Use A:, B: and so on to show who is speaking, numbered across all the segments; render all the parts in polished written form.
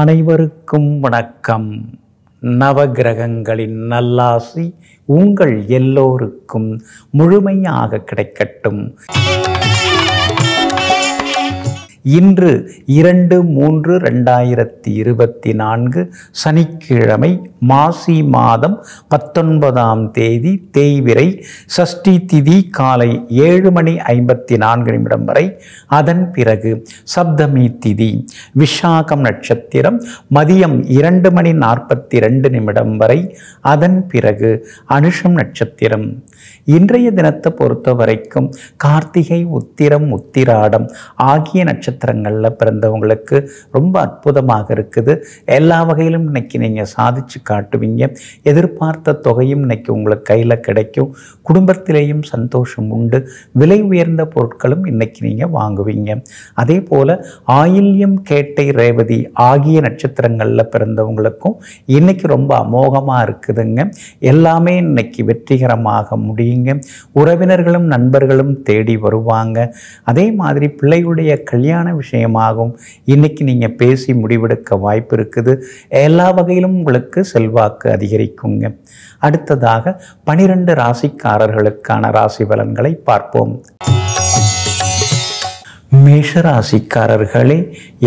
A: அனைவருக்கும் வணக்கம். நவகிரகங்களின் நல்லாசி உங்கள் எல்லோருக்கும் முழுமையாக கிடைக்கட்டும். இன்று 2/3/2024 சனிக்கிழமை, மாசி மாதம் 19ஆம் தேதி, தேய்பிறை, சஷ்டி திதி காலை 7:54 வரை. அதன் பிறகு சப்தமி திதி, விஷாகம் நட்சத்திரம் மதியம் 2:42 வரை. அதன் பிறகு அனுஷம் நட்சத்திரம். இன்றைய தினத்தை பொறுத்த வரைக்கும் கார்த்திகை, உத்திரம், உத்திராடம் ஆகிய நட்சத்திரங்களில் பிறந்தவங்களுக்கு ரொம்ப அற்புதமாக இருக்குது. எல்லா வகையிலும் இன்னைக்கு நீங்கள் சாதிச்சு காட்டுவீங்க. எதிர்பார்த்த தொகையும் இன்னைக்கு உங்களுக்கு கையில் கிடைக்கும். குடும்பத்திலேயும் சந்தோஷம் உண்டு. விலை உயர்ந்த பொருட்களும் இன்னைக்கு நீங்கள் வாங்குவீங்க. அதே போல் ஆயில்யம், கேட்டை, ரேவதி ஆகிய நட்சத்திரங்களில் பிறந்தவங்களுக்கும் இன்னைக்கு ரொம்ப அமோகமாக இருக்குதுங்க. எல்லாமே இன்னைக்கு வெற்றிகரமாக முடியுங்க. உறவினர்களும் நண்பர்களும் தேடி வருவாங்க. அதே மாதிரி பிள்ளையுடைய கல்யாண விஷயமாகவும் இன்னைக்கு நீங்க பேசி முடிவெடுக்க வாய்ப்பு இருக்குது. எல்லா வகையிலும் உங்களுக்கு செல்வாக்கு அதிகரிக்குங்க. அடுத்ததாக 12 ராசிக்காரர்களுக்கான ராசி பலன்களை பார்ப்போம். மேஷராசிக்காரர்களே,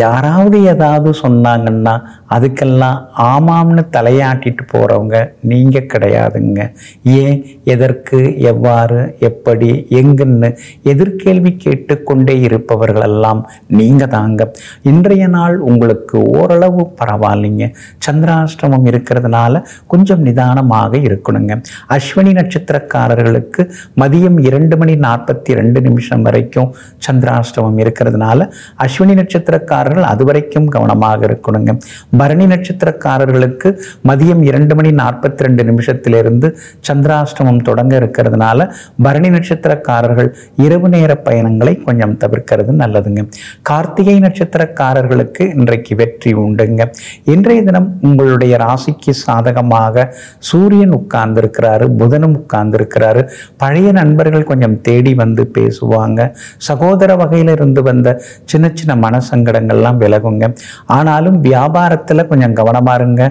A: யாராவது ஏதாவது சொன்னாங்கன்னா அதுக்கெல்லாம் ஆமாம்னு தலையாட்டிட்டு போகிறவங்க நீங்கள் கிடையாதுங்க. ஏன், எதற்கு, எவ்வாறு, எப்படி, எங்குன்னு எதிர்கேள்வி கேட்டுக்கொண்டே இருப்பவர்களெல்லாம் நீங்கள் தாங்க. இன்றைய நாள் உங்களுக்கு ஓரளவு பரவாயில்லைங்க. சந்திராஷ்டமம் இருக்கிறதுனால கொஞ்சம் நிதானமாக இருக்கணுங்க. அஸ்வினி நட்சத்திரக்காரர்களுக்கு மதியம் 2:42 வரைக்கும் சந்திராஷ்டமம் இருக்கிறதுனால அஸ்வினி நட்சத்திரக்காரர்கள் அது வரைக்கும் கவனமாக இருக்கணுங்க. பரணி நட்சத்திரக்காரர்களுக்கு மதியம் 2:42 சந்திராஷ்டமம் தொடங்க இருக்கிறதுனால பரணி நட்சத்திரக்காரர்கள் இரவு நேர பயணங்களை கொஞ்சம் தவிர்க்கிறது நல்லதுங்க. கார்த்திகை நட்சத்திரக்காரர்களுக்கு இன்றைக்கு வெற்றி உண்டுங்க. இன்றைய தினம் உங்களுடைய ராசிக்கு சாதகமாக சூரியன் உட்கார்ந்திருக்கிறாரு, புதனும் உட்கார்ந்திருக்கிறாரு. பழைய நண்பர்கள் கொஞ்சம் தேடி வந்து பேசுவாங்க. சகோதர வகையில இருந்து வந்த சின்ன சின்ன மனசங்கடங்கள்லாம் விலகுங்க. ஆனாலும் வியாபாரத்தில் கொஞ்சம் கவனமா இருங்க.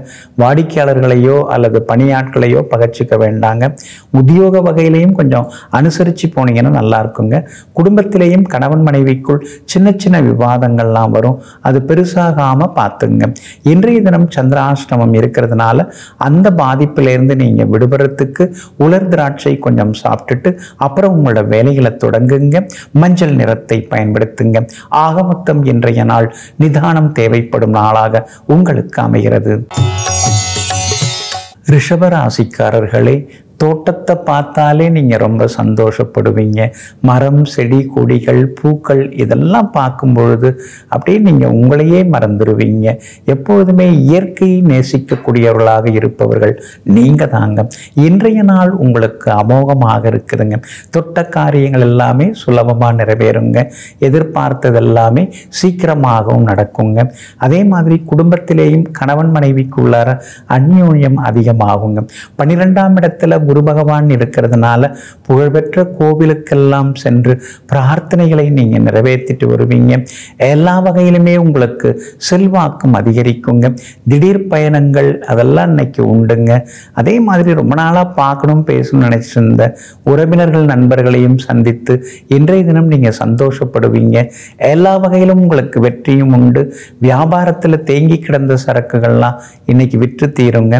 A: வாடிக்கையாளர்களையோ அல்லது பணியாட்களையோ பகச்சிக்க வேண்டாங்க. உத்தியோக வகையிலையும் கொஞ்சம் அனுசரித்து போனீங்கன்னா நல்லா இருக்குங்க. குடும்பத்திலேயும் கணவன் மனைவிக்குள் சின்ன சின்ன விவாதங்கள்லாம் வரும். அது பெருசாகாம பார்த்துங்க. இன்றைய தினம் சந்திராஷ்டமம் இருக்கிறதுனால அந்த பாதிப்பிலிருந்து நீங்க விடுபடுறதுக்கு உலர் திராட்சை கொஞ்சம் சாப்பிட்டுட்டு அப்புறம் உங்களோட வேலைகளை தொடங்குங்க. மஞ்சள் நிறத்தை பயன்படுத்துங்க. ஆக மொத்தம் இன்றைய நாள் நிதானம் தேவைப்படும் நாளாக உங்களுக்கு அமைகிறது. ரிஷபராசிக்காரர்களே, தோட்டத்தை பார்த்தாலே நீங்கள் ரொம்ப சந்தோஷப்படுவீங்க. மரம், செடி, கொடிகள், பூக்கள் இதெல்லாம் பார்க்கும் பொழுது அப்படியே நீங்கள் உங்களையே மறந்துடுவீங்க. எப்போதுமே இயற்கையை நேசிக்கக்கூடியவர்களாக இருப்பவர்கள் நீங்கள் தாங்க. இன்றைய நாள் உங்களுக்கு அமோகமாக இருக்குதுங்க. தொட்ட காரியங்கள் எல்லாமே சுலபமாக நிறைவேறுங்க. எதிர்பார்த்தது எல்லாமே சீக்கிரமாகவும் நடக்குங்க. அதே மாதிரி குடும்பத்திலேயும் கணவன் மனைவிக்குள்ளார அந்யோன்யம் அதிகமாகுங்க. 12ஆம் இடத்துல குரு பகவான் இருக்கிறதுனால புகழ்பெற்ற கோவிலுக்கெல்லாம் சென்று பிரார்த்தனைகளை நீங்க நிறைவேற்றிட்டு வருவீங்க. எல்லா வகையிலுமே உங்களுக்கு செல்வாக்கும் அதிகரிக்குங்க. திடீர் பயணங்கள் அதெல்லாம் இன்னைக்கு உண்டுங்க. அதே மாதிரி ரொம்ப நாளா பார்க்கணும், பேசணும்னு நினைச்சிருந்த உறவினர்கள் நண்பர்களையும் சந்தித்து இன்றைய தினம் நீங்க சந்தோஷப்படுவீங்க. எல்லா வகையிலும் உங்களுக்கு வெற்றியும் உண்டு. வியாபாரத்துல தேங்கி கிடந்த சரக்குகள்லாம் இன்னைக்கு விற்று தீருங்க.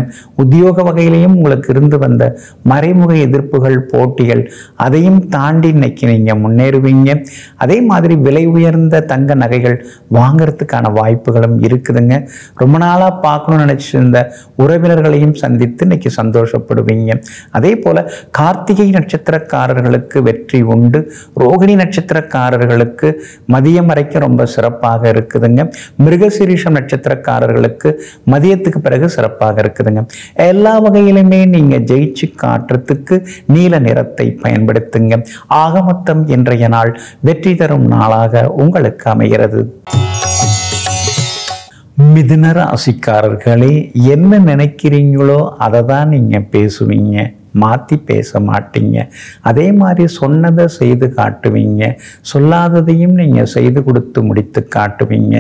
A: உத்தியோக வகையிலையும் உங்களுக்கு இருந்து வந்த மறைமுக எதிர்ப்புகள், போட்டிகள் அதையும் தாண்டி இன்னைக்கு நீங்க முன்னேறுவீங்க. அதே மாதிரி விலை உயர்ந்த தங்க நகைகள் வாங்கறதுக்கான வாய்ப்புகளும் இருக்குதுங்க. ரொம்ப நாளா பார்க்கணும்னு நினைச்சிருந்த உறவினர்களையும் சந்தித்து இன்னைக்கு சந்தோஷப்படுவீங்க. அதே போல கார்த்திகை நட்சத்திரக்காரர்களுக்கு வெற்றி உண்டு. ரோகிணி நட்சத்திரக்காரர்களுக்கு மதியம் வரைக்கும் ரொம்ப சிறப்பாக இருக்குதுங்க. மிருகசீரிஷம் நட்சத்திரக்காரர்களுக்கு மதியத்துக்கு பிறகு சிறப்பாக இருக்குதுங்க. எல்லா வகையிலுமே நீங்க ஜெயிச்சு காட்டுறதுக்கு நீல நிறத்தை பயன்படுத்துங்க. ஆக மொத்தம் இன்றைய நாள் வெற்றி தரும் நாளாக உங்களுக்கு அமைகிறது. மிதுன ராசிக்காரர்களே, என்ன நினைக்கிறீங்களோ அதை தான் நீங்க பேசுவீங்க. மாற்றி பேச மாட்டீங்க. அதே மாதிரி சொன்னதை செய்து காட்டுவீங்க, சொல்லாததையும் நீங்கள் செய்து கொடுத்து முடித்து காட்டுவீங்க.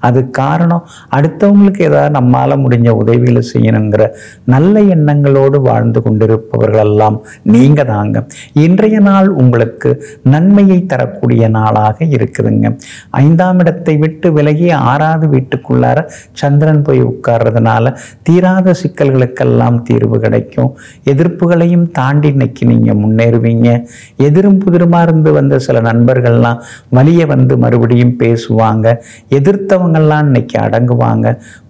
A: அது காரணம் அடுத்தவங்களுக்கு ஏதாவது நம்மால் முடிஞ்ச உதவிகளை செய்யணுங்கிற நல்ல எண்ணங்களோடு வாழ்ந்து கொண்டிருப்பவர்களெல்லாம் நீங்கள் தாங்க. இன்றைய நாள் உங்களுக்கு நன்மையை தரக்கூடிய நாளாக இருக்குதுங்க. 5ஆம் இடத்தை விட்டு விலகி 6வது வீட்டுக்குள்ளார சந்திரன் போய் உட்கார்றதுனால தீராத சிக்கல்களுக்கெல்லாம் தீர்வு கிடைக்கும். எதிர்ப்புகளையும் தாண்டி இன்னைக்கு நீங்கள் முன்னேறுவீங்க. எதிரும் புதிருமா இருந்து வந்த சில நண்பர்கள்லாம் வலிய வந்து மறுபடியும் பேசுவாங்க. எதிர்த்தவங்கள்லாம் இன்னைக்கு அடங்குவாங்க.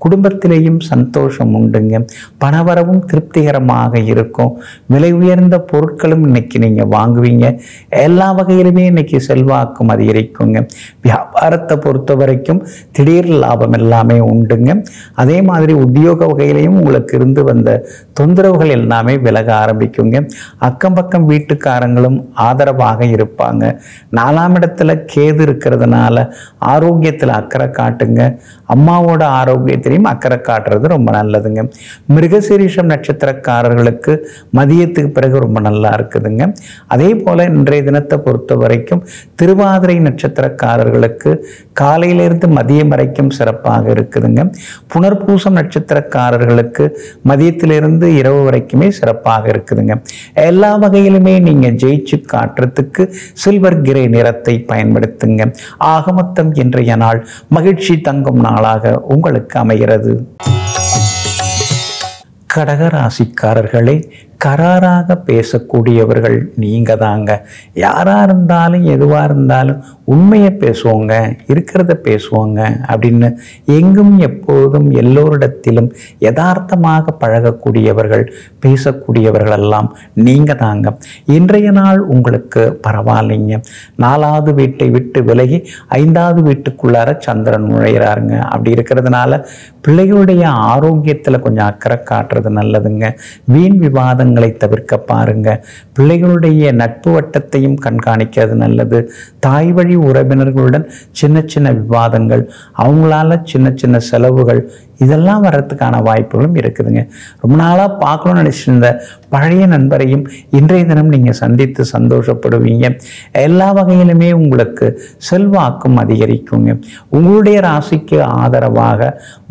A: குடும்பத்திலேயும் சந்தோஷம் உண்டுங்க. பணவரவும் திருப்திகரமாக இருக்கும். விலை உயர்ந்த பொருட்களும் இன்னைக்கு நீங்கள் வாங்குவீங்க. எல்லா வகையிலுமே இன்னைக்கு செல்வாக்கும் அதிகரிக்குங்க. வியாபாரத்தை பொறுத்த வரைக்கும் திடீர் லாபம் எல்லாமே உண்டுங்க. அதே மாதிரி உத்தியோக வகையிலையும் உங்களுக்கு இருந்து வந்த தொந்தரவுகள் எல்லாமே விலக ஆரம்பிக்குங்க. அக்கம் பக்கம் வீட்டுக்காரங்களும் ஆதரவாக இருப்பாங்க. 4ஆம் இடத்துல கேது இருக்கிறதுனால ஆரோக்கியத்தில் அக்கறை காட்டுங்க. அம்மாவோட ஆரோக்கியத்திலையும் அக்கறை காட்டுறது ரொம்ப நல்லதுங்க. மிருகசீரிஷம் நட்சத்திரக்காரர்களுக்கு மதியத்துக்கு பிறகு ரொம்ப நல்லா இருக்குதுங்க. அதே போல இன்றைய தினத்தை பொறுத்த வரைக்கும் திருவாதிரை நட்சத்திரக்காரர்களுக்கு காலையிலிருந்து மதியம் வரைக்கும் சிறப்பாக இருக்குதுங்க. புனர்பூசம் நட்சத்திரக்காரர்களுக்கு மதியத்திலிருந்து இரவு வரைக்குமே சிறப்பாக இருக்குதுங்க. எல்லா வகையிலுமே நீங்க ஜெயிச்சு காட்டுறதுக்கு சில்வர் கிரே நிறத்தை பயன்படுத்துங்க. ஆக மொத்தம் இன்றைய நாள் மகிழ்ச்சி தங்கும் நாளாக உங்களுக்கு அமைகிறது. கடகராசிக்காரர்களை கராராக பேசக்கூடியவர்கள் நீங்க தாங்க. யாராக இருந்தாலும் எதுவாக இருந்தாலும் உண்மையை பேசுவோங்க, இருக்கிறத பேசுவோங்க அப்படின்னு எங்கும் எப்போதும் எல்லோரிடத்திலும் யதார்த்தமாக பழகக்கூடியவர்கள், பேசக்கூடியவர்களெல்லாம் நீங்க தாங்க. இன்றைய நாள் உங்களுக்கு பரவாயில்லைங்க. 4வது வீட்டை விட்டு விலகி 5வது வீட்டுக்குள்ளார சந்திரன் நுழைகிறாருங்க. அப்படி இருக்கிறதுனால பிள்ளைகளுடைய ஆரோக்கியத்தில் கொஞ்சம் அக்கறை காட்டுறது நல்லதுங்க. வீண் விவாதங்களை தவிர்க்க பாருங்க. பிள்ளைகளுடைய நட்பு வட்டத்தையும் கண்காணிக்கிறது நல்லது. தாய் வழி உறவினர்களுடன் சின்ன சின்ன விவாதங்கள், அவங்களால சின்ன சின்ன செலவுகள் இதெல்லாம் வர்றதுக்கான வாய்ப்புகளும் இருக்குதுங்க. ரொம்ப நாளாக பார்க்கணும்னு நினைச்சிருந்த பழைய நண்பரையும் இன்றைய தினம் நீங்கள் சந்தித்து சந்தோஷப்படுவீங்க. எல்லா வகையிலுமே உங்களுக்கு செல்வாக்கும் அதிகரிக்குங்க. உங்களுடைய ராசிக்கு ஆதரவாக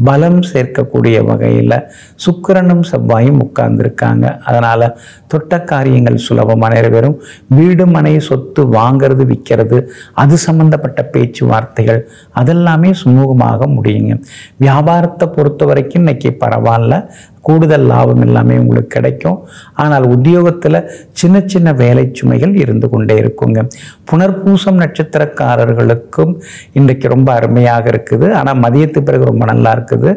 A: பலம் சேர்க்கக்கூடிய வகையில் சுக்கிரனும் செவ்வாயும் உட்கார்ந்துருக்காங்க. அதனால் தொட்ட காரியங்கள் சுலபமாக நிறைவேறும். வீடு மனை சொத்து வாங்கிறது விற்கிறது அது சம்பந்தப்பட்ட பேச்சுவார்த்தைகள் அதெல்லாமே சுமூகமாக முடியுங்க. வியாபாரத்தை பொறுத்த வரைக்கும் இன்னைக்கு பரவாயில்ல, கூடுதல் லாபம் எல்லாமே உங்களுக்கு கிடைக்கும். ஆனால் உத்தியோகத்தில் சின்ன சின்ன வேலை சுமைகள் இருந்து கொண்டே இருக்குங்க. புனர்பூசம் நட்சத்திரக்காரர்களுக்கும் இன்றைக்கு ரொம்ப அருமையாக இருக்குது. ஆனால் மதியத்துக்கு பிறகு ரொம்ப நல்லா இருக்குது.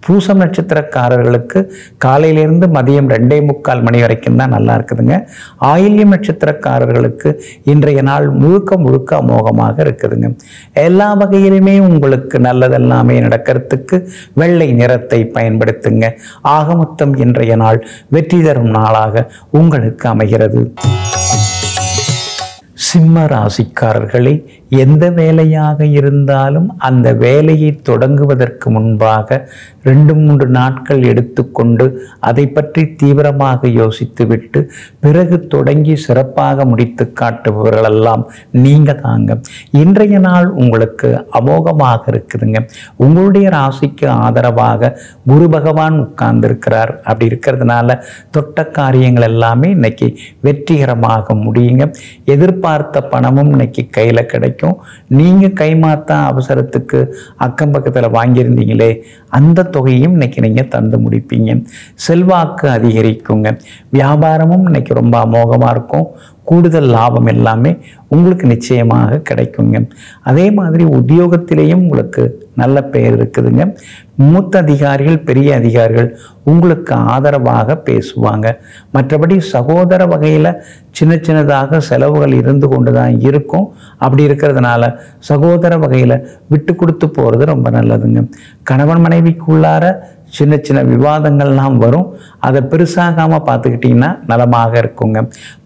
A: பூசம் நட்சத்திரக்காரர்களுக்கு காலையிலிருந்து மதியம் 2:45 மணி வரைக்கும் தான் நல்லா இருக்குதுங்க. ஆயில்யம் நட்சத்திரக்காரர்களுக்கு இன்றைய நாள் முழுக்க முழுக்க அமோகமாக இருக்குதுங்க. எல்லா வகையிலுமே உங்களுக்கு நல்லதெல்லாமே நடக்கிறதுக்கு வெள்ளை நிறத்தை பயன்படுத்துங்க. ஆக மொத்தம் இன்றைய நாள் வெற்றி தரும் நாளாக உங்களுக்கு அமைகிறது. சிம்ம ராசிக்காரர்களை எந்த வேலையாக இருந்தாலும் அந்த வேலையை தொடங்குவதற்கு முன்பாக 2-3 நாட்கள் எடுத்துக்கொண்டு அதை பற்றி தீவிரமாக யோசித்துவிட்டு பிறகு தொடங்கி சிறப்பாக முடித்து காட்டுபவர்களெல்லாம் நீங்க தாங்க. இன்றைய நாள் உங்களுக்கு அமோகமாக இருக்குதுங்க. உங்களுடைய ராசிக்கு ஆதரவாக குரு பகவான் உட்கார்ந்திருக்கிறார். அப்படி இருக்கிறதுனால தொட்ட காரியங்கள் எல்லாமே இன்னைக்கு வெற்றிகரமாக முடியுங்க. எதிர்பார்த்த பணமும் இன்னைக்கு கையில் கிடைக்கும். நீங்கள் கைமாத்தா அவசரத்துக்கு அக்கம் பக்கத்தில் வாங்கியிருந்தீங்களே அந்த தொகையும் இன்னைக்கு நீங்கள் தந்து முடிப்பீங்க. செல்வாக்கு அதிகரிக்குங்க. வியாபாரமும் இன்னைக்கு ரொம்ப அமோகமாக இருக்கும். கூடுதல் லாபம் எல்லாமே உங்களுக்கு நிச்சயமாக கிடைக்குங்க. அதே மாதிரி உத்தியோகத்திலேயும் உங்களுக்கு நல்ல பெயர் இருக்குதுங்க. மூத்த அதிகாரிகள், பெரிய அதிகாரிகள் உங்களுக்கு ஆதரவாக பேசுவாங்க. மற்றபடி சகோதர வகையில் சின்ன சின்னதாக செலவுகள் இருந்து கொண்டு தான் இருக்கும். அப்படி இருக்கிறதுனால சகோதர வகையில் விட்டு கொடுத்து போகிறது ரொம்ப நல்லதுங்க. கணவன் மனைவிக்குள்ளார சின்ன சின்ன விவாதங்கள்லாம் வரும். அதை பெருசாகாமல் பார்த்துக்கிட்டிங்கன்னா நலமாக இருக்குங்க.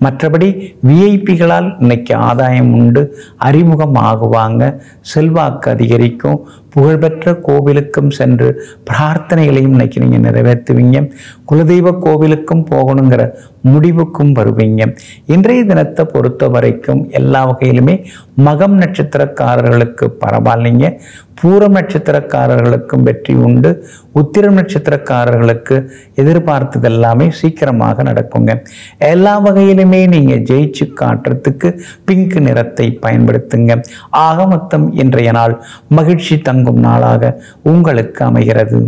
A: மற்றபடி விஐபிகளால் இன்னைக்கு ஆதாயம் உண்டு. அறிமுகம் ஆகுவாங்க. செல்வாக்கு அதிகரிக்கும். புகழ்பெற்ற கோவிலுக்கும் சென்று பிரார்த்தனைகளையும் இன்னைக்கு நீங்கள் நிறைவேற்றுவீங்க. குலதெய்வ கோவிலுக்கும் போகணுங்கிற முடிவுக்கும் வருவீங்க. இன்றைய தினத்தை பொறுத்த வரைக்கும் எல்லா வகையிலுமே மகம் நட்சத்திரக்காரர்களுக்கு பரவாயில்லைங்க. பூரம் நட்சத்திரக்காரர்களுக்கும் வெற்றி உண்டு. உத்திரம் நட்சத்திரக்காரர்களுக்கு எதிர்பார்த்தது எல்லாமே சீக்கிரமாக நடக்குங்க. எல்லா வகையிலுமே நீங்க ஜெயிச்சு காட்டுறதுக்கு பிங்க் நிறத்தை பயன்படுத்துங்க. ஆக மொத்தம் இன்றைய நாள் மகிழ்ச்சி தங்கும் நாளாக உங்களுக்கு அமைகிறது.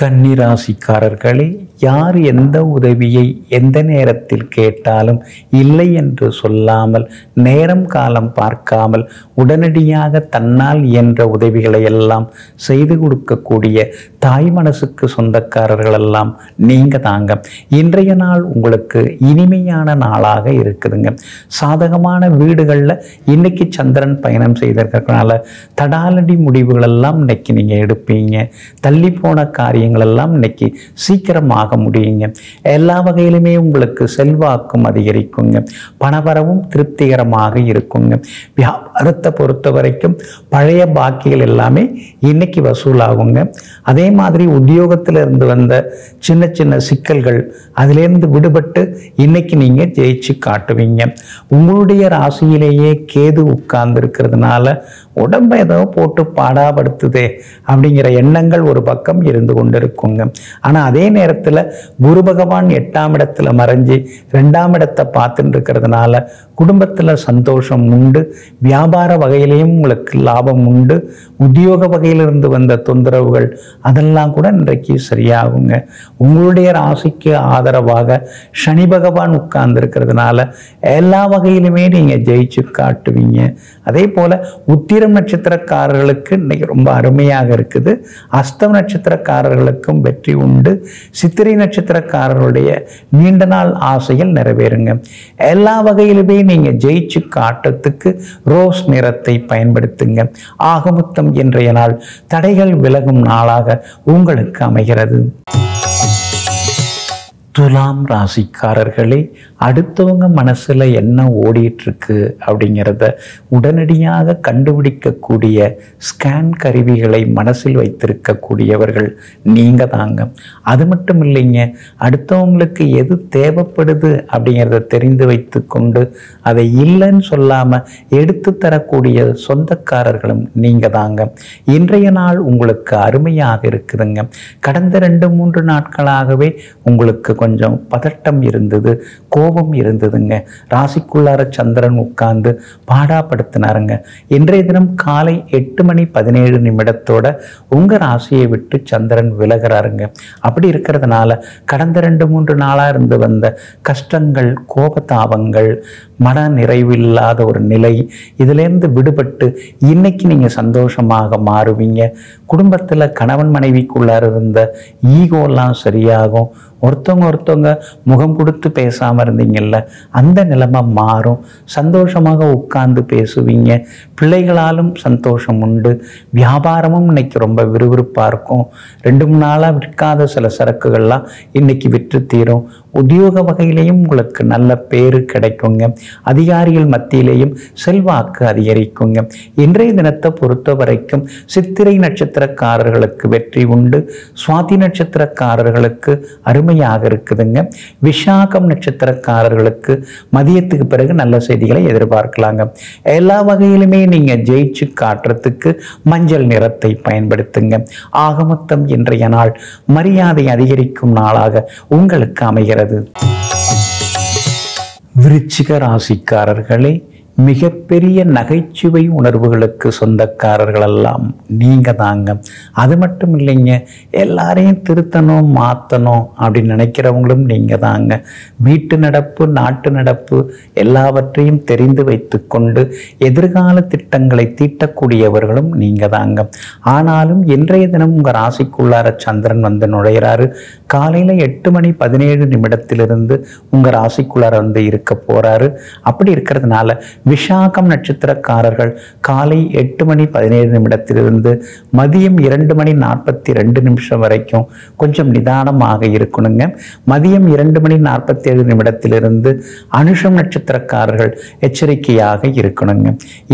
A: கன்னிராசிக்காரர்களே, யார் எந்த உதவியை எந்த நேரத்தில் கேட்டாலும் இல்லை என்று சொல்லாமல், நேரம் காலம் பார்க்காமல் உடனடியாக தன்னால் இயன்ற உதவிகளை எல்லாம் செய்து கொடுக்கக்கூடிய தாய் மனசுக்கு சொந்தக்காரர்கள் எல்லாம் நீங்க தாங்க. இன்றைய நாள் உங்களுக்கு இனிமையான நாளாக இருக்குதுங்க. சாதகமான வீடுகளில் இன்னைக்கு சந்திரன் பயணம் செய்திருக்கிறதுனால தடாலடி முடிவுகள் எல்லாம் இன்னைக்கு நீங்க எடுப்பீங்க. தள்ளி போன காரியங்கள் எல்லாம் இன்னைக்கு சீக்கிரமாக முடியுங்க. எல்லா வகையிலுமே உங்களுக்கு செல்வாக்கும் அதிகரிக்குங்க. பணவரவும் திருப்திகரமாக இருக்குங்க. வியாபாரத்தை பொறுத்த வரைக்கும் பழைய பாக்கிகள் எல்லாமே இன்னைக்கு வசூலாகுங்க. அதே மாதிரி உத்தியோகத்தில் இருந்து வந்த சின்ன சின்ன சிக்கல்கள் அதிலிருந்து விடுபட்டு இன்னைக்கு நீங்க ஜெயிச்சு காட்டுவீங்க. உங்களுடைய ராசியிலேயே கேது உட்கார்ந்து இருக்கிறதுனால உடம்பை ஏதோ போட்டு பாடாப்படுத்துதே அப்படிங்கிற எண்ணங்கள் ஒரு பக்கம் இருந்து கொண்டிருக்குங்க. ஆனா அதே நேரத்தில் குரு பகவான் 8ஆம் இடத்துல மறைஞ்சு 2ஆம் இடத்தை பார்த்துட்டு இருக்கிறதுனால குடும்பத்துல சந்தோஷம் உண்டு. வியாபார வகையிலையும் உங்களுக்கு லாபம் உண்டு. உத்தியோக வகையிலிருந்து வந்த தொந்தரவுகள் அதெல்லாம் கூட இன்றைக்கு சரியாகுங்க. உங்களுடைய ராசிக்கு ஆதரவாக சனி பகவான் உட்கார்ந்து இருக்கிறதுனால எல்லா வகையிலுமே நீங்க ஜெயிச்சு காட்டுவீங்க. அதே போல உத்திரம் நட்சத்திரக்காரர்களுக்கு இன்னைக்கு ரொம்ப அருமையாக இருக்குது. அஸ்தம் நட்சத்திரக்காரர்களுக்கும் வெற்றி உண்டு. சித்திரை நட்சத்திரக்காரர்களுடைய நீண்ட நாள் ஆசைகள் நிறைவேறுங்க. எல்லா வகையிலுமே நீங்க ஜெயிச்சு காட்டுறதுக்கு ரோஸ் நிறத்தை பயன்படுத்துங்க. ஆகமொத்தம் இன்றைய நாள் தடைகள் விலகும் நாளாக உங்களுக்கு அமைகிறது. துலாம் ராசிக்காரர்களே, அடுத்தவங்க மனசுல என்ன ஓடிட்டு இருக்கு அப்படிங்கிறத உடனடியாக கண்டுபிடிக்கக்கூடிய ஸ்கேன் கருவிகளை மனசில் வைத்திருக்கக்கூடியவர்கள் நீங்க தாங்க. அது மட்டும் இல்லைங்க, அடுத்தவங்களுக்கு எது தேவைப்படுது அப்படிங்கிறத தெரிந்து வைத்து கொண்டு அதை இல்லைன்னு சொல்லாம எடுத்து தரக்கூடிய சொந்தக்காரர்களும் நீங்க தாங்க. இன்றைய நாள் உங்களுக்கு அருமையாக இருக்குதுங்க. கடந்த 2-3 நாட்களாகவே உங்களுக்கு கொஞ்சம் பதட்டம் இருந்தது, கோபம் இருந்ததுங்க. ராசிக்குள்ளார சந்திரன் உட்கார்ந்து பாடாப்படுத்தினாருங்க. இன்றைய தினம் காலை 8:17 உங்க ராசியை விட்டு சந்திரன் விலகிறாருங்க. அப்படி இருக்கிறதுனால கடந்த 2-3 நாளா இருந்து வந்த கஷ்டங்கள், கோபதாபங்கள், மன நிறைவில்லாத ஒரு நிலை, இதிலிருந்து விடுபட்டு இன்னைக்கு நீங்க சந்தோஷமாக மாறுவீங்க. குடும்பத்துல கணவன் மனைவிக்குள்ளார இருந்த ஈகோலாம் சரியாகும். ஒருத்தவங்க முகம் கொடுத்து பேசாம இருந்தீங்கல்ல, அந்த நிலைமை மாறும். சந்தோஷமாக உட்கார்ந்து பேசுவீங்க. பிள்ளைகளாலும் சந்தோஷம் உண்டு. வியாபாரமும் இன்னைக்கு ரொம்ப விறுவிறுப்பா இருக்கும். 2-3 நாளா விற்காத சில சரக்குகள்லாம் இன்னைக்கு விற்று தீரும். உத்தியோக வகையிலையும் உங்களுக்கு நல்ல பேரு கிடைக்குங்க. அதிகாரிகள் மத்தியிலேயும் செல்வாக்கு அதிகரிக்குங்க. இன்றைய தினத்தை பொறுத்த வரைக்கும் சித்திரை நட்சத்திரக்காரர்களுக்கு வெற்றி உண்டு. சுவாதி நட்சத்திரக்காரர்களுக்கு அருமையாக இருக்குதுங்க. விசாகம் நட்சத்திரக்காரர்களுக்கு மதியத்துக்கு பிறகு நல்ல செய்திகளை எதிர்பார்க்கலாங்க. எல்லா வகையிலுமே நீங்க ஜெயிச்சு காட்டுறதுக்கு மஞ்சள் நிறத்தை பயன்படுத்துங்க. ஆகமொத்தம் இன்றைய நாள் மரியாதை அதிகரிக்கும் நாளாக உங்களுக்கு அமைகிறது. விருச்சிக ராசிக்காரர்களே, மிகப்பெரிய நகைச்சுவை உணர்வுகளுக்கு சொந்தக்காரர்கள் எல்லாம் நீங்க தாங்க. அது மட்டும் இல்லைங்க, எல்லாரையும் திருத்தணும், மாற்றணும் அப்படின்னு நினைக்கிறவங்களும் நீங்க தாங்க. வீட்டு நடப்பு, நாட்டு நடப்பு எல்லாவற்றையும் தெரிந்து வைத்து கொண்டு எதிர்கால திட்டங்களை தீட்டக்கூடியவர்களும் நீங்க தாங்க. ஆனாலும் இன்றைய தினம் உங்க ராசிக்குள்ளார சந்திரன் வந்து நுழைகிறாரு. காலையில 8:17 உங்க ராசிக்குள்ளார வந்து இருக்க போறாரு. அப்படி இருக்கிறதுனால விஷாகம் நட்சத்திரக்காரர்கள் காலை 8:17 மதியம் 2:42 வரைக்கும் கொஞ்சம் நிதானமாக இருக்கணுங்க. மதியம் 2:47 அனுஷம் நட்சத்திரக்காரர்கள் எச்சரிக்கையாக இருக்கணுங்க.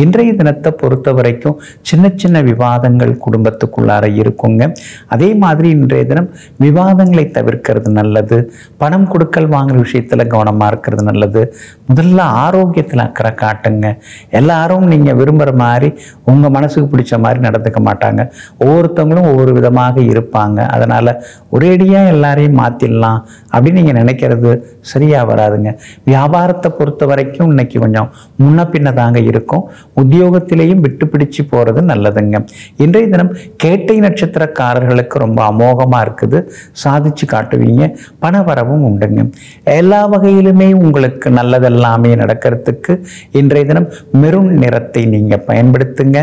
A: இன்றைய தினத்தை பொறுத்த வரைக்கும் சின்ன சின்ன விவாதங்கள் குடும்பத்துக்குள்ளார இருக்குங்க. அதே மாதிரி இன்றைய தினம் விவாதங்களை தவிர்க்கிறது நல்லது. பணம் கொடுக்கல் வாங்குற விஷயத்துல கவனமா இருக்கிறது நல்லது. முதல்ல ஆரோக்கியத்துல அக்கறை காட்டுங்க. எல்லாரும் நீங்க விரும்புற மாதிரி உங்க மனசுக்கு பிடிச்ச மாதிரி நடந்துக்க மாட்டாங்க. ஒவ்வொருத்தவங்களும் ஒவ்வொரு விதமாக இருப்பாங்க. அதனால ஒரேடியா எல்லாரையும் மாத்திடலாம் அப்படின்னு நீங்க நினைக்கிறது சரியா வராதுங்க. வியாபாரத்தை பொறுத்த வரைக்கும் இன்னைக்கு கொஞ்சம் முன்ன பின்னதாங்க இருக்கும். உத்தியோகத்திலேயும் விட்டு பிடிச்சு போறது நல்லதுங்க. இன்றைய தினம் கேட்டை நட்சத்திரக்காரர்களுக்கு ரொம்ப அமோகமா இருக்குது. சாதிச்சு காட்டுவீங்க. பண வரவும் உண்டுங்க. எல்லா வகையிலுமே உங்களுக்கு நல்லதெல்லாமே நடக்கிறதுக்கு இன்றைய தினம் மெரூன் நிறத்தை நீங்க பயன்படுத்துங்க.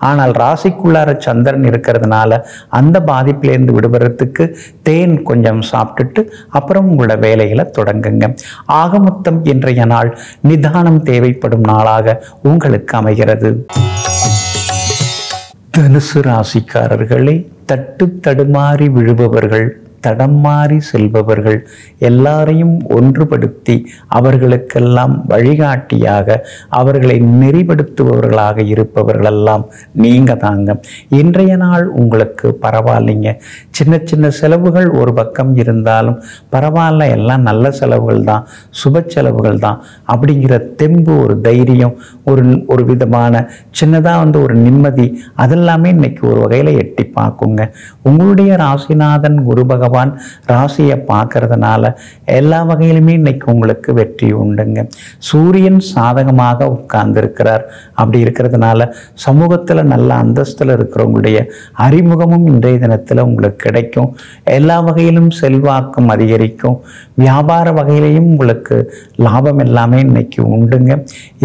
A: ஆனால் ராசிக்குள்ளார சந்திரன் இருக்கிறதுனால அந்த பாதிப்பிலிருந்து விடுபடுறதுக்கு தேன் கொஞ்சம் சாப்பிட்டுட்டு அப்புறம் உங்களோட வேலைகளை தொடங்குங்க. ஆக மொத்தம் இன்றைய நாள் நிதானம் தேவைப்படும் நாளாக உங்களுக்கு அமைகிறது. தனுசு ராசிக்காரர்களே, தட்டு தடுமாறி விழுபவர்கள், தடம் மாறி செல்பவர்கள் எல்லாரையும் ஒன்றுபடுத்தி அவர்களுக்கெல்லாம் வழிகாட்டியாக அவர்களை நெறிப்படுத்துபவர்களாக இருப்பவர்களெல்லாம் நீங்க தாங்க. இன்றைய நாள் உங்களுக்கு பரவாயில்லைங்க. சின்ன சின்ன செலவுகள் ஒரு பக்கம் இருந்தாலும் பரவாயில்ல, எல்லாம் நல்ல செலவுகள் தான், சுப செலவுகள் தான் அப்படிங்கிற தெம்பு, ஒரு தைரியம், ஒரு விதமான சின்னதாக ஒரு நிம்மதி, அதெல்லாமே இன்னைக்கு ஒரு வகையில் எட்டி பார்க்குங்க. உங்களுடைய ராசிநாதன் குரு பகவான் ராசியை பார்க்கறதுனால எல்லா வகையிலுமே இன்னைக்கு உங்களுக்கு வெற்றி உண்டுங்க. சூரியன் சாதகமாக உட்கார்ந்து இருக்கிறார். அப்படி இருக்கிறதுனால சமூகத்துல நல்ல அந்தஸ்துல இருக்கிறவங்களுடைய அறிமுகமும் இன்றைய தினத்துல உங்களுக்கு கிடைக்கும். எல்லா வகையிலும் செல்வாக்கும் அதிகரிக்கும். வியாபார வகையிலையும் உங்களுக்கு லாபம் எல்லாமே இன்னைக்கு உண்டுங்க.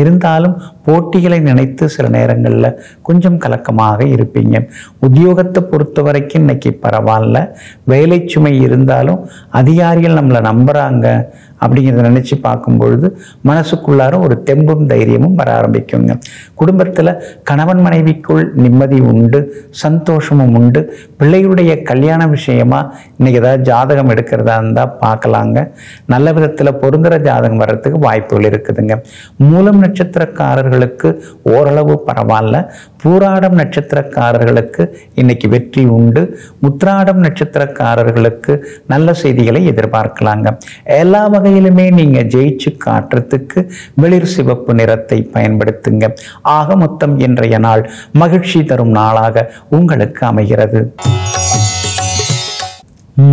A: இருந்தாலும் போட்டிகளை நினைத்து சில நேரங்களில் கொஞ்சம் கலக்கமாக இருப்பீங்க. உத்தியோகத்தை பொறுத்த வரைக்கும் இன்னைக்கு பரவாயில்ல. வேலை சுமை இருந்தாலும் அதிகாரிகள் நம்மளை நம்புறாங்க அப்படிங்கிறத நினைச்சு பார்க்கும் பொழுது மனசுக்குள்ளார ஒரு தெம்பும் தைரியமும் வர ஆரம்பிக்குங்க. குடும்பத்துல கணவன் மனைவிக்குள் நிம்மதி உண்டு, சந்தோஷமும் உண்டு. பிள்ளைகளுடைய கல்யாண விஷயமா இன்னைக்கு ஏதாவது ஜாதகம் எடுக்கிறதா இருந்தா பார்க்கலாங்க. நல்ல விதத்துல பொருந்துற ஜாதகம் வர்றதுக்கு வாய்ப்புகள் இருக்குதுங்க. மூலம் நட்சத்திரக்காரர்களுக்கு ஓரளவு பரவாயில்ல. பூராடம் நட்சத்திரக்காரர்களுக்கு இன்னைக்கு வெற்றி உண்டு. உத்திராடம் நட்சத்திரக்காரர்களுக்கு நல்ல செய்திகளை எதிர்பார்க்கலாங்க. எல்லா வகையிலுமே நீங்க ஜெயிச்சு காட்டுறதுக்கு வெளிர் சிவப்பு நிறத்தை பயன்படுத்துங்க. ஆக மொத்தம் இன்றைய நாள் மகிழ்ச்சி தரும் நாளாக உங்களுக்கு அமைகிறது.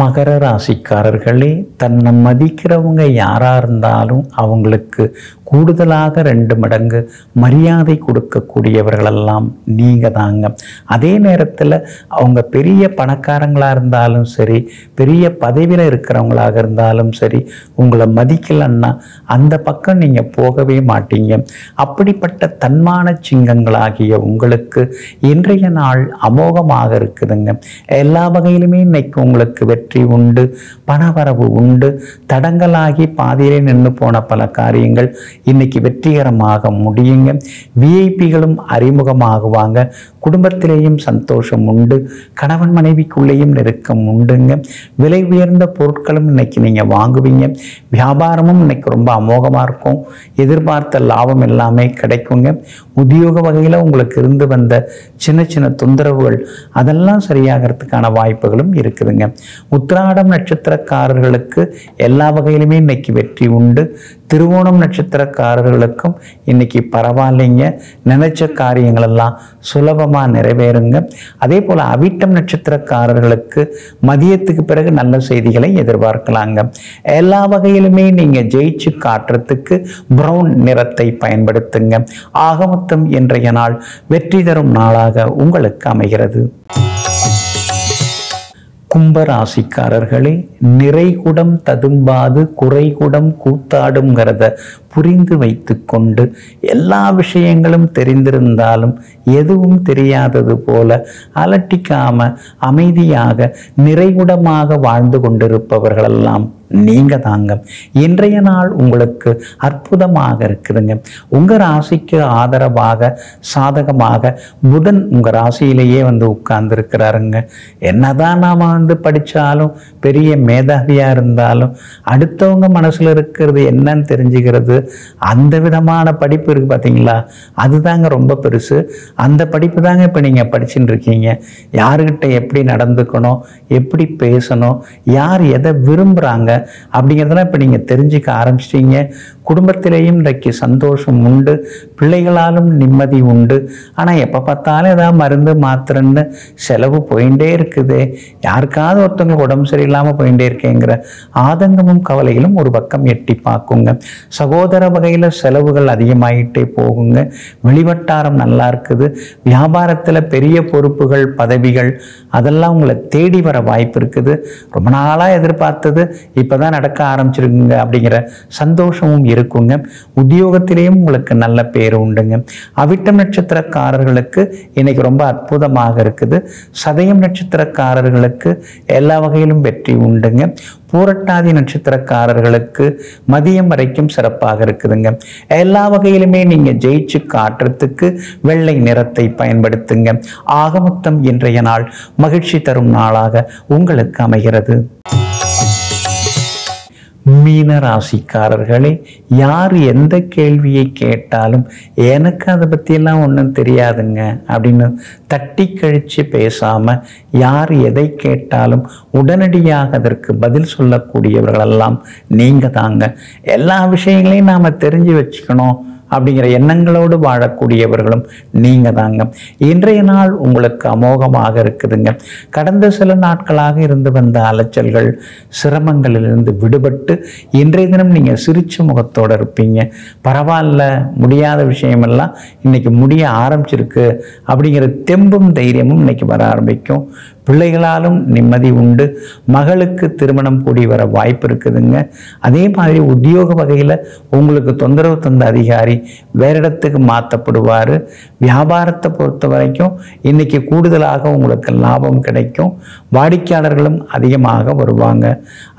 A: மகர ராசிக்காரர்களே, தன்னை மதிக்கிறவங்க யாரா இருந்தாலும் அவங்களுக்கு கூடுதலாக 2 மடங்கு மரியாதை கொடுக்கக்கூடியவர்களெல்லாம் நீங்க தாங்க. அதே நேரத்தில் அவங்க பெரிய பணக்காரங்களாக இருந்தாலும் சரி, பெரிய பதவியில் இருக்கிறவங்களாக இருந்தாலும் சரி, உங்களை மதிக்கலன்னா அந்த பக்கம் நீங்கள் போகவே மாட்டீங்க. அப்படிப்பட்ட தன்மான சிங்கங்களாகிய உங்களுக்கு இன்றைய நாள் அமோகமாக இருக்குதுங்க. எல்லா வகையிலுமே இன்னைக்கு உங்களுக்கு வெற்றி உண்டு, பணவரவு உண்டு. தடங்களாகி பாதியிலே நின்று போன பல காரியங்கள் இன்னைக்கு வெற்றிகரமாக முடியுங்க. விஐபிகளும் அறிமுகமாகுவாங்க. குடும்பத்திலேயும் சந்தோஷம் உண்டு. கணவன் மனைவிக்குள்ளேயும் நெருக்கம் உண்டுங்க. விலை உயர்ந்த பொருட்களும் இன்னைக்கு நீங்க வாங்குவீங்க. வியாபாரமும் இன்னைக்கு ரொம்ப அமோகமா இருக்கும். எதிர்பார்த்த லாபம் எல்லாமே கிடைக்குங்க. உத்தியோக வகையில உங்களுக்கு இருந்து வந்த சின்ன சின்ன தொந்தரவுகள் அதெல்லாம் சரியாகிறதுக்கான வாய்ப்புகளும் இருக்குதுங்க. உத்திராடம் நட்சத்திரக்காரர்களுக்கு எல்லா வகையிலுமே இன்னைக்கு வெற்றி உண்டு. திருவோணம் நட்சத்திரக்காரர்களுக்கும் இன்னைக்கு பரவாயில்லைங்க. நினைச்ச காரியங்கள் எல்லாம் சுலபமா நிறைவேறுங்க. அதே போல அவிட்டம் நட்சத்திரக்காரர்களுக்கு மதியத்துக்கு பிறகு நல்ல செய்திகளை எதிர்பார்க்கலாங்க. எல்லா வகையிலுமே நீங்க ஜெயிச்சு காட்டுறதுக்கு பிரவுன் நிறத்தை பயன்படுத்துங்க. ஆக மொத்தம் இன்றைய நாள் வெற்றி தரும் நாளாக உங்களுக்கு அமைகிறது. கும்பராசிக்காரர்களே, நிறைகுடம் ததும்பாது குறைகுடம் கூத்தாடுங்கிறத புரிந்து வைத்து கொண்டு எல்லா விஷயங்களும் தெரிந்திருந்தாலும் எதுவும் தெரியாதது போல அலட்டிக்காம அமைதியாக நிறைகுடமாக வாழ்ந்து கொண்டிருப்பவர்களெல்லாம் நீங்க தாங்க. இன்றைய நாள் உங்களுக்கு அற்புதமாக இருக்குதுங்க. உங்க ராசிக்கு ஆதரவாக சாதகமாக புதன் உங்க ராசியிலேயே உட்கார்ந்து இருக்கிறாருங்க. என்னதான் நாம படிச்சாலும் பெரிய மேதாவியா இருந்தாலும் அடுத்தவங்க மனசுல இருக்கிறது என்னன்னு தெரிஞ்சுக்கிறது, அந்த விதமான படிப்பு இருக்கு பார்த்தீங்களா, அதுதாங்க ரொம்ப பெருசு. அந்த படிப்பு தாங்க இப்போ நீங்கள் படிச்சுட்டு இருக்கீங்க. யாருக்கிட்ட எப்படி நடந்துக்கணும், எப்படி பேசணும், யார் எதை விரும்புகிறாங்க அப்படிங்கிறதெல்லாம் இப்போ நீங்கள் தெரிஞ்சுக்க ஆரம்பிச்சிட்டீங்க. குடும்பத்திலேயும் இன்றைக்கு சந்தோஷம் உண்டு, பிள்ளைகளாலும் நிம்மதி உண்டு. ஆனால் எப்போ பார்த்தாலும் ஏதாவது மருந்து மாத்திரன்னு செலவு போயிட்டே இருக்குது, யாருக்காவது ஒருத்தவங்களுக்கு உடம்பு சரியில்லாமல் போயிட்டே இருக்கேங்கிற ஆதங்கமும் கவலைகளும் ஒரு பக்கம் எட்டி பார்க்குங்க. சகோதர வகையில் செலவுகள் அதிகமாகிட்டே போகுங்க. வெளிவட்டாரம் நல்லா இருக்குது. வியாபாரத்தில் பெரிய பொறுப்புகள் பதவிகள் அதெல்லாம் உங்களை தேடி வர வாய்ப்பு இருக்குது. ரொம்ப நாளாக எதிர்பார்த்தது இப்போ தான் நடக்க ஆரம்பிச்சிருக்குங்க அப்படிங்கிற சந்தோஷமும் இருக்குங்க. உத்தியோகத்திலேயும் உங்களுக்கு நல்ல பேர் உண்டுங்க. அவிட்டம் நட்சத்திரக்காரர்களுக்கு இன்னைக்கு ரொம்ப அற்புதமாக இருக்குது. சதயம் நட்சத்திரக்காரர்களுக்கு எல்லா வகையிலும் வெற்றி உண்டுங்க. பூரட்டாதி நட்சத்திரக்காரர்களுக்கு மதியம் வரைக்கும் சிறப்பாக இருக்குதுங்க. எல்லா வகையிலுமே நீங்க ஜெயிச்சு காட்டுறதுக்கு வெள்ளை நிறத்தை பயன்படுத்துங்க. ஆகமொத்தம் இன்றைய நாள் மகிழ்ச்சி தரும் நாளாக உங்களுக்கு அமைகிறது. மீன ராசிக்காரர்களே, யார் எந்த கேள்வியை கேட்டாலும் எனக்கு அதை பற்றியெல்லாம் ஒன்றும் தெரியாதுங்க அப்படின்னு தட்டி கழித்து பேசாமல் யார் எதை கேட்டாலும் உடனடியாக அதற்கு பதில் சொல்லக்கூடியவர்களெல்லாம் நீங்கள் தாங்க. எல்லா விஷயங்களையும் நாம் தெரிஞ்சு வச்சுக்கணும் அப்படிங்கிற எண்ணங்களோடு வாழக்கூடியவர்களும் நீங்க தாங்க. இன்றைய நாள் உங்களுக்கு அமோகமாக இருக்குதுங்க. கடந்த சில நாட்களாக இருந்து வந்த அலைச்சல்கள் சிரமங்களிலிருந்து விடுபட்டு இன்றைய தினம் நீங்க சிரிச்ச முகத்தோட இருப்பீங்க. பரவாயில்ல, முடியாத விஷயமெல்லாம் இன்னைக்கு முடிய ஆரம்பிச்சிருக்கு அப்படிங்கிற தெம்பும் தைரியமும் இன்னைக்கு வர ஆரம்பிக்கும். பிள்ளைகளாலும் நிம்மதி உண்டு. மகளுக்கு திருமணம் கூடி வர வாய்ப்பு இருக்குதுங்க. அதே மாதிரி உத்தியோக வகையில் உங்களுக்கு தொந்தரவு தந்த அதிகாரி வேற இடத்துக்கு மாற்றப்படுவார். வியாபாரத்தை பொறுத்த வரைக்கும் இன்னைக்கு கூடுதலாக உங்களுக்கு லாபம் கிடைக்கும். வாடிக்கையாளர்களும் அதிகமாக வருவாங்க.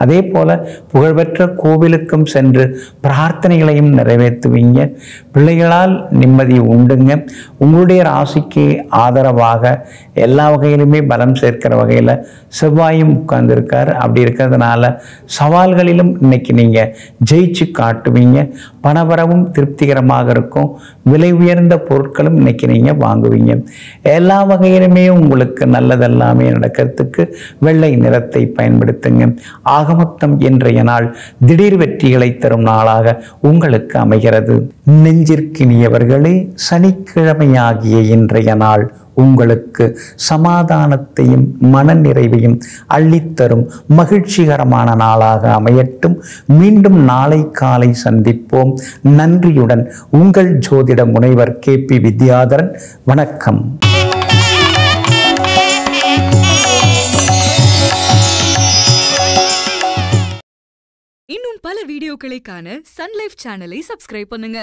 A: அதே போல புகழ்பெற்ற கோவிலுக்கும் சென்று பிரார்த்தனைகளையும் நிறைவேற்றுவீங்க. பிள்ளைகளால் நிம்மதி உண்டுங்க. உங்களுடைய ராசிக்கு ஆதரவாக எல்லா வகையிலுமே பலம் சேர்க்கிற வகையில் செவ்வாயும் உட்கார்ந்து இருக்கார். அப்படி இருக்கிறதுனால சவால்களிலும் இன்னைக்கு நீங்க ஜெயிச்சு காட்டுவீங்க. பணவரவும் திருப்திகரமாக இருக்கும். விலை உயர்ந்த பொருட்களும் இன்னைக்கு நீங்க வாங்குவீங்க. எல்லா வகையிலுமே உங்களுக்கு நல்லதெல்லாமே நடக்கிறதுக்கு வெள்ளை நிறத்தை பயன்படுத்துங்க. ஆகமொத்தம் இன்றைய நாள் திடீர் வெற்றிகளை தரும் நாளாக உங்களுக்கு அமைகிறது. நெஞ்சிற்கினியவர்களே, சனிக்கிழமையாகிய இன்றைய நாள் உங்களுக்கு சமாதானத்தையும் மன நிறைவையும் அள்ளித்தரும் மகிழ்ச்சிகரமான நாளாக அமையட்டும். மீண்டும் நாளை காலை சந்திப்போம். நன்றியுடன் உங்கள் ஜோதிட முனைவர் KP வித்யாதரன். வணக்கம்.
B: இன்னும் பல வீடியோக்களை காண சன் லைஃப் சேனலை சப்ஸ்கிரைப் பண்ணுங்க.